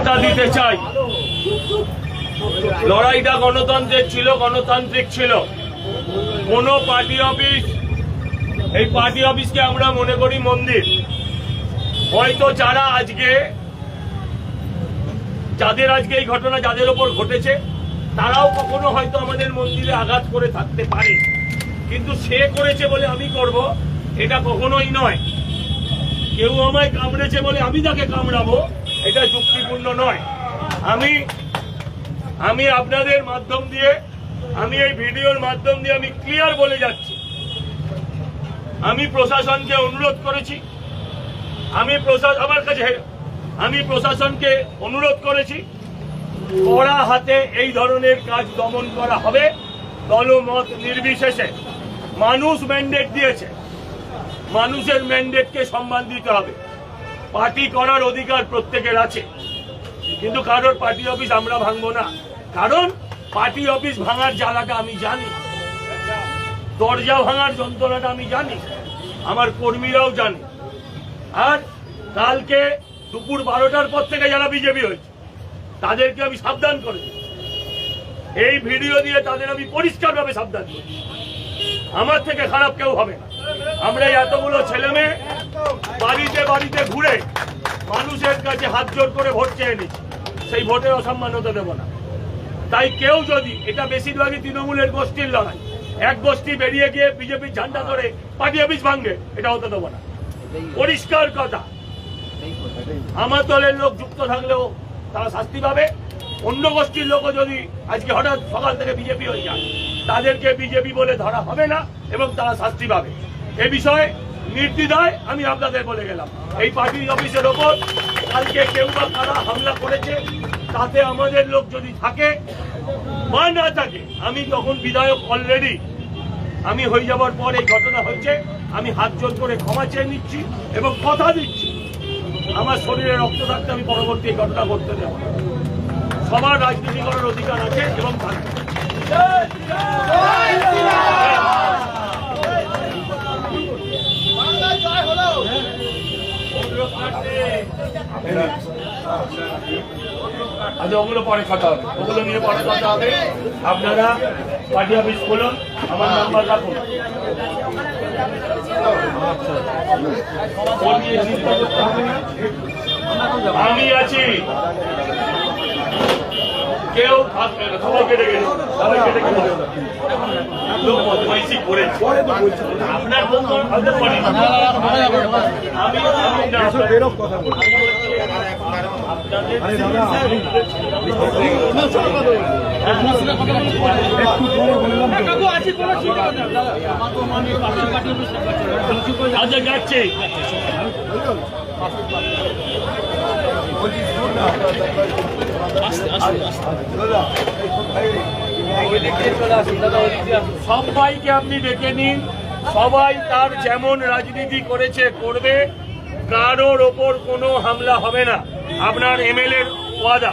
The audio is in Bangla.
দিতে চাই, লড়াইটা গণতন্ত্রের ছিল, গণতান্ত্রিক ছিল। কোন পার্টি অফিস, এই পার্টি অফিসকে আমরা মনে করি মন্দির। হয়তো যারা আজকে, যাদের আজকে এই ঘটনা যাদের ওপর ঘটেছে, তারাও কখনো হয়তো আমাদের মন্দিরে আঘাত করে থাকতে পারে, কিন্তু সে করেছে বলে আমি করব এটা কখনোই নয়। কেউ আমায় কামড়েছে বলে আমি তাকে কামড়াবো, এটা যুক্তিপূর্ণ নয়। আমি আপনাদের মাধ্যম দিয়ে, আমি এই ভিডিওর মাধ্যম দিয়ে আমি ক্লিয়ার বলে যাচ্ছি, আমি প্রশাসনকে অনুরোধ করেছি, আমি প্রশাসনকে অনুরোধ করেছি, কড়া হাতে এই ধরনের কাজ দমন করা হবে, দলমত নির্বিশেষে। মানুষ ম্যান্ডেট দিয়েছে, মানুষের ম্যান্ডেটকে সম্মান দিতে হবে। পার্টি করার অধিকার প্রত্যেকের আছে, কিন্তু কারোর পার্টি অফিস আমরা ভাঙবো না। কারণ পার্টি অফিস ভাঙার জ্বালাটা আমি জানি, দরজা ভাঙার যন্ত্রণাটা আমি জানি, আমার কর্মীরাও জানে। আর কালকে দুপুর 12টার পর থেকে যারা বিজেপি হয়েছে তাদেরকে আমি সাবধান করেছি, এই ভিডিও দিয়ে তাদের আমি পরিষ্কারভাবে সাবধান করি, আমার থেকে খারাপ কেউ হবে না। আমরা এতগুলো ছেলে মেয়ে বাড়িতে বাড়িতে ঘুরে মানুষের কাছে হাত জোর করে ভোট চেয়ে নিচ্ছি, সেই ভোটের অসম্মান হতে দেব না। তাই কেউ যদি, এটা বেশিরভাগই তৃণমূলের গোষ্ঠীর লড়াই, এক গোষ্ঠী বেরিয়ে গিয়ে বিজেপির ঝান্ডা ধরে পার্টি অফিস ভাঙবে, এটা হতে দেব না। পরিষ্কার কথা, আমার দলের লোক যুক্ত থাকলেও তারা শাস্তি পাবে। অন্য গোষ্ঠীর লোকও যদি আজকে হঠাৎ সকাল থেকে বিজেপি হয়ে যায়, তাদেরকে বিজেপি বলে ধরা হবে না এবং তারা শাস্তি পাবে। এ বিষয়ে নির্দ্বিধায় আমি আপনাদের বলে গেলাম। এই পার্টি অফিসের ওপর কালকে কেউ বা কারা হামলা করেছে, তাতে আমাদের লোক যদি থাকে বা না থাকে, আমি তখন বিধায়ক অলরেডি, আমি হয়ে যাবার পর এই ঘটনা হয়েছে, আমি হাত জোর করে ক্ষমা চেয়ে নিচ্ছি এবং কথা দিচ্ছি, আমার শরীরে রক্ত থাকতে আমি পরবর্তী এই ঘটনা করতে দেব না। সবার রাজনীতি করার অধিকার আছে এবং থাকবে। আজ ওগুলো পরে কথা হবে, ওগুলো নিয়ে পরে কথা হবে। আপনারা পার্টি অফিস খুলুন, আমার নাম্বার রাখুন। আমি আছি, কেউ খবর কেটে গেল, সবাই কেটে গেল, লোক বদমাইশি করেছে। আপনার আচ্ছা যাচ্ছে, সবাইকে আপনি ডেকে নিন, সবাই তার যেমন রাজনীতি করেছে করবে, কারোর ওপর কোনো হামলা হবে না। আপনার এমএলএর ওয়াদা।